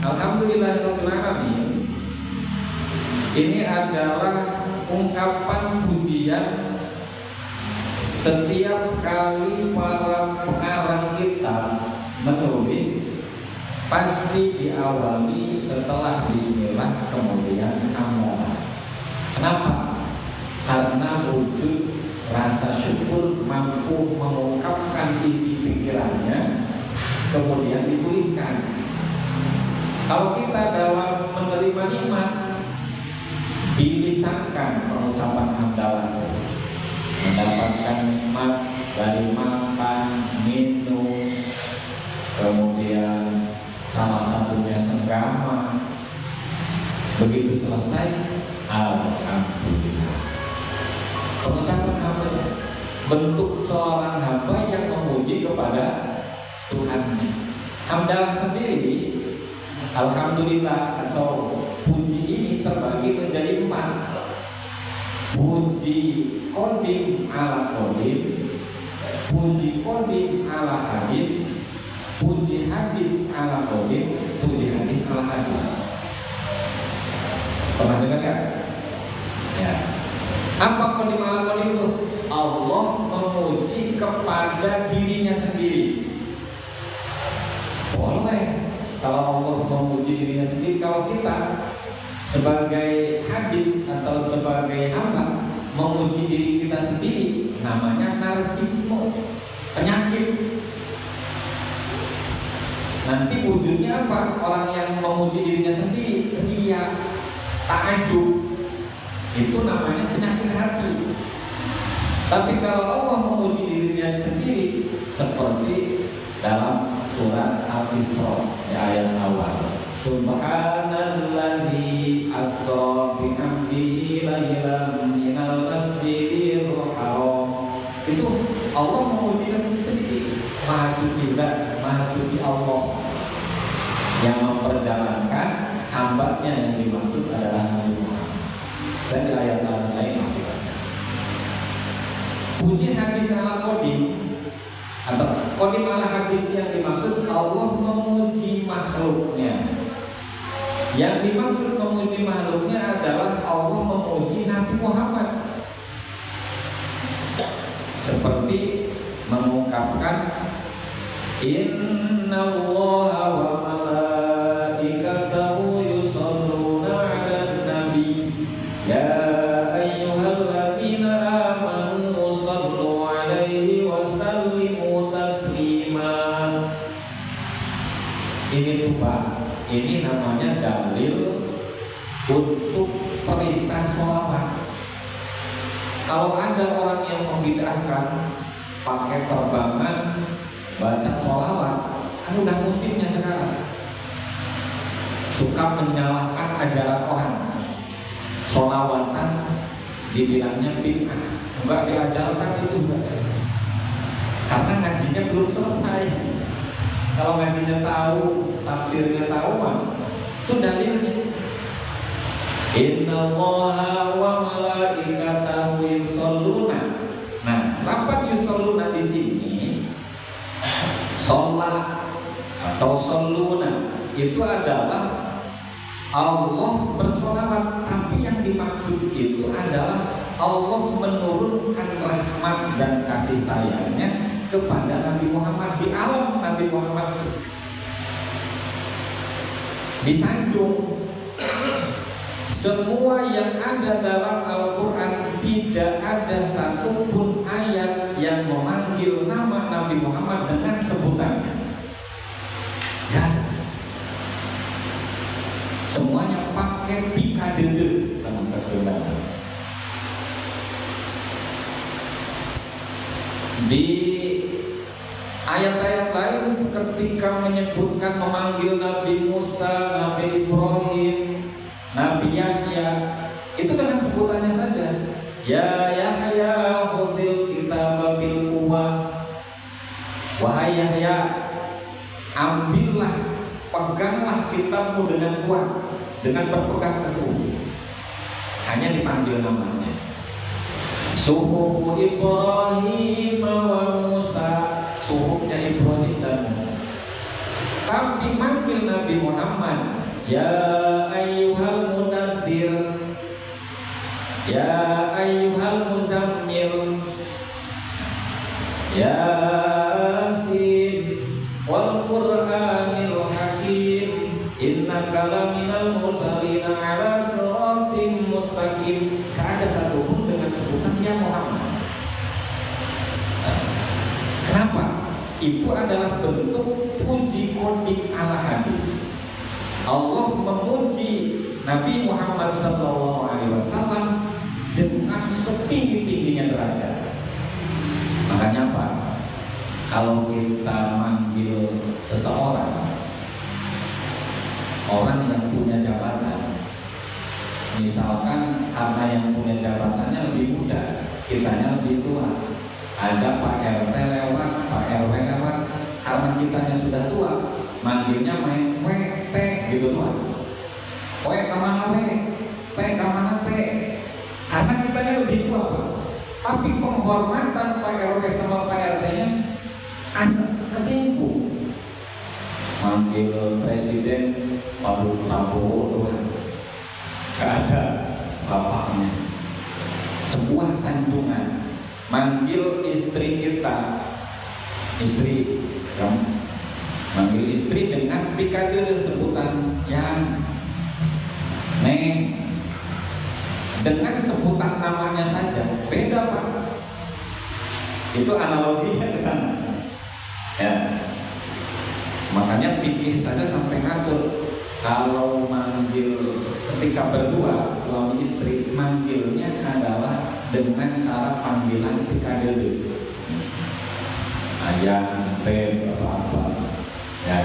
Alhamdulillahirabbil alamin. Ini adalah ungkapan pujian setiap kali para pengarang kitab menulis, pasti diawali setelah bismillah kemudian hamdalah. Kenapa? Karena wujud rasa syukur mampu mengungkapkan isi pikirannya kemudian dituliskan. Kalau kita dalam menerima nikmat dilisankan pengucapan hamdalah, mendapatkan nikmat dari makan, minum, kemudian salah satunya senggama, begitu selesai alhamdulillah. Pengucapan hamdalah bentuk seorang hamba yang memuji kepada Tuhannya. Hamdalah sendiri, alhamdulillah atau puji ini terbagi menjadi 4. Puji qadim ala qadim, puji qadim ala hadis, puji hadis ala qadim, puji hadis ala hadis. Pernah dengar kan? Ya. Apa qadim ala qadim itu? Allah memuji kepada dirinya sendiri. Boleh kalau Allah memuji dirinya sendiri. Kalau kita sebagai hadis atau sebagai hamba memuji diri kita sendiri, namanya narsisme, penyakit. Nanti wujudnya apa? Orang yang memuji dirinya sendiri, ria, ta'ajub, itu namanya penyakit hati. Tapi kalau Allah memuji dirinya sendiri, seperti dalam surat Al-Isra ayat awal, Subhanalladzi asra bi 'abdihi lailan minal masjidil haram. Itu Allah memuji sendiri. Maha suci zat, maha suci Allah yang memperjalankan hambanya yang dimaksud adalah Nabi Muhammad. Dan di ayat lain masih banyak. Puji hadis ala qadim atau qadim ala hadis yang dimaksud Allah memuji makhluknya. Yang dimaksud memuji makhluknya adalah Allah memuji Nabi Muhammad, seperti mengungkapkan Innallaha wa malaikatahu yusholluna 'alan nabi ya ayyuhalladzina amanu shallu 'alaihi wa sallimu taslima. Ini tuh Pak, ini namanya dalil untuk perintah sholawat. Kalau ada orang yang membid'ahkan pakai terbangan baca sholawat, kan udah musimnya sekarang. Suka menyalahkan ajaran orang. Sholawatan dibilangnya bid'ah, enggak diajarkan itu enggak. Karena ngajinya belum selesai. Kalau ngajinya tahu, tafsirnya tahu mah, itu dalilnya. Innallaha wa malaikatahu yusholluna. Nah, lapan yusholluna di sini, sholat atau sholluna itu adalah Allah bersolawat, tapi yang dimaksud itu adalah Allah menurunkan rahmat dan kasih sayangnya kepada Nabi Muhammad di alam Nabi Muhammad disanjung. Semua yang ada dalam Al-Quran tidak ada satupun ayat yang memanggil nama Nabi Muhammad dengan sebutannya. Dan semuanya pakai pikadede dalam Sunda. Di ayat-ayat lain ketika menyebutkan memanggil Nabi Musa, Nabi Ibrahim, Nabi Yahya, itu dengan sebutannya saja. Ya Yahya khudil kitab bil quwwah. Wahai Yahya, ambillah, peganglah kitabmu dengan kuat, dengan berpegang teguh. Hanya dipanggil namanya. Suhuf Ibrahim wa Musa, suhufnya Ibrahim dan Musa. Tapi manggil Nabi Muhammad, ya ayyuhal munazzir, ya ayyuhal muzammil, Yasin wal Qur'anil Hakim, innaka laminal mursalin ala siratim mustaqim. Gak ada satupun dengan sebutan ya Muhammad. Kenapa? Itu adalah bentuk puji kodim ala hadis. Allah memuji Nabi Muhammad SAW dengan setinggi-tingginya derajat. Makanya apa? Kalau kita manggil seseorang, orang yang punya jabatan, misalkan karena yang punya jabatannya lebih muda, kitanya lebih tua, ada Pak RT lewat, Pak RW lewat, karena kitanya sudah tua, manggilnya main WT gitu doang. Kemana kemana karena kitanya lebih tua Pak. Tapi penghormatan Pak RW sama Pak RT-nya kesinggung. Manggil presiden Pak Prabowo doang, gak ada bapaknya. Sebuah sanjungan. Manggil istri kita, istri kamu, manggil istri dengan dikasih sebutan yang neng, dengan sebutan namanya saja beda Pak. Itu analoginya ke sana. Ya. Makanya fikih saja sampai ngatur kalau manggil ketika berdua suami istri, manggilnya adalah dengan cara panggilan PKDB, ayah, teh, apa-apa. Ya.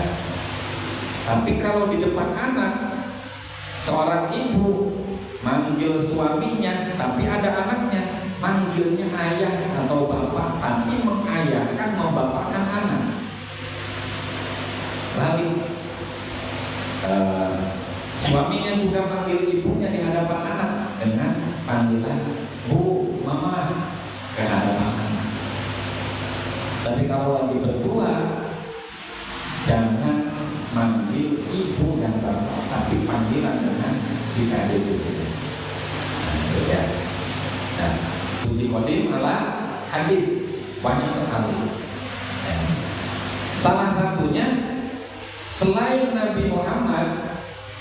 Tapi kalau di depan anak, seorang ibu manggil suaminya, tapi ada anaknya, manggilnya ayah atau bapak, tapi mengayahkan, membapakkan anak. Lalu suaminya juga manggil ibunya di hadapan anak dengan panggilan Bu, Mama ke hadapan anak. Tapi kalau lagi berdua, jangan manggil ibu dan bapak, tapi panggilan dengan dikade itu. Ya. Nah, puji kodim adalah hadis banyak sekali. Ya. Salah satunya selain Nabi Muhammad,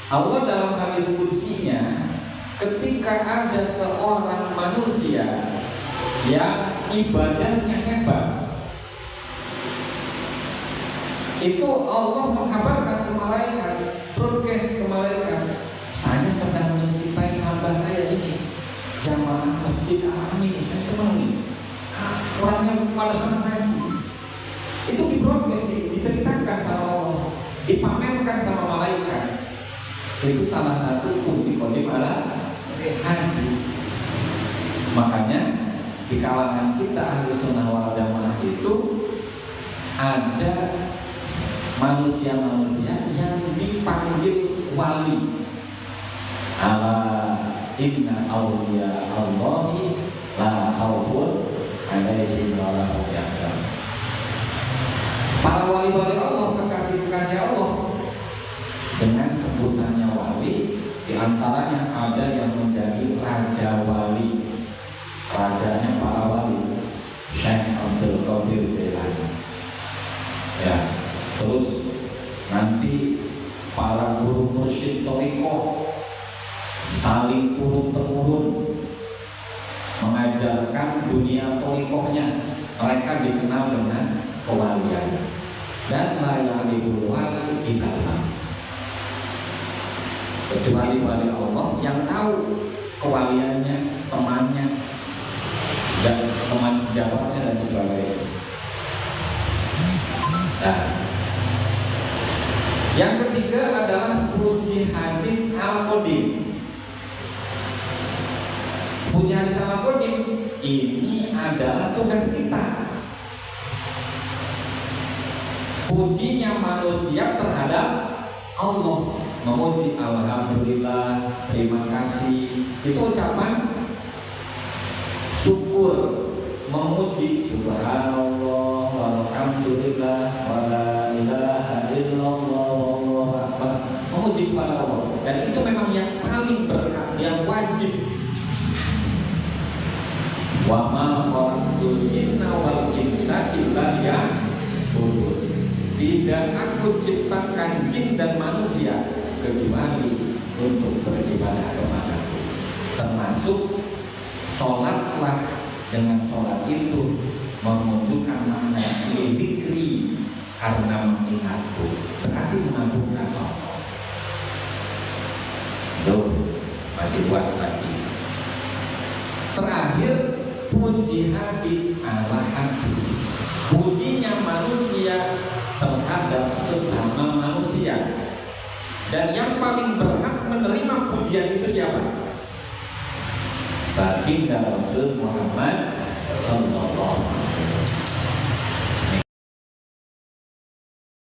Allah dalam hadis qudsinya, ketika ada seorang manusia yang ibadahnya hebat, itu Allah mengkabarkan ke malaikat, broadcast ke malaikat, saya sedang mencintai hamba saya ini, jamaah masjid Al-Amin, saya senang nih, orangnya pada senang ngaji. Itu di broadcast, diceritakan sama Allah, dipamerkan sama malaikat. Itu salah satu kunci kodim ala haji. Makanya di kalangan kita Ahlussunnah wal Jamaah itu ada manusia-manusia yang dipanggil wali. Ala inna awliya Allahi la khawfun alaihim wa la hum yahzanun. Para wali-wali Allah, kekasih-kekasih Allah, dengan sebutannya wali, diantaranya ada yang menjadi raja wali, rajanya para wali, Syekh Abdul Qadir Jailani. Ya, terus nanti para guru mursyid thariqah saling turun-temurun mengajarkan dunia thariqahnya. Mereka dikenal dengan kewalian, dan layak dibuat kita kecuali wali Allah yang tahu kewaliannya, temannya, dan teman sejawatnya dan sebagainya. Nah, yang ketiga adalah puji hadis al-qadim. Puji hadis al-qadim ini adalah tugas kita. Pujinya manusia terhadap Allah, memuji alhamdulillah, terima kasih, itu ucapan syukur, memuji subhanallah walhamdulillah wala ilaha illallah memuji kepada Allah, dan itu memang yang paling berhak, yang wajib. Wa ma khalaqtul jinna wal insa illa liya'budun. Tidak aku ciptakan jin dan manusia kecuali untuk beribadah kepadaku. Termasuk sholatlah, dengan sholat itu menunjukkan makna dzikri, karena mengingatku, berarti mengagungkan Allah. Tuh, masih luas lagi. Terakhir, puji hadis ala hadis. Pujinya manusia terhadap sesama manusia. Dan yang paling berhak menerima pujian itu siapa? Baginda Rasul Muhammad sallallahu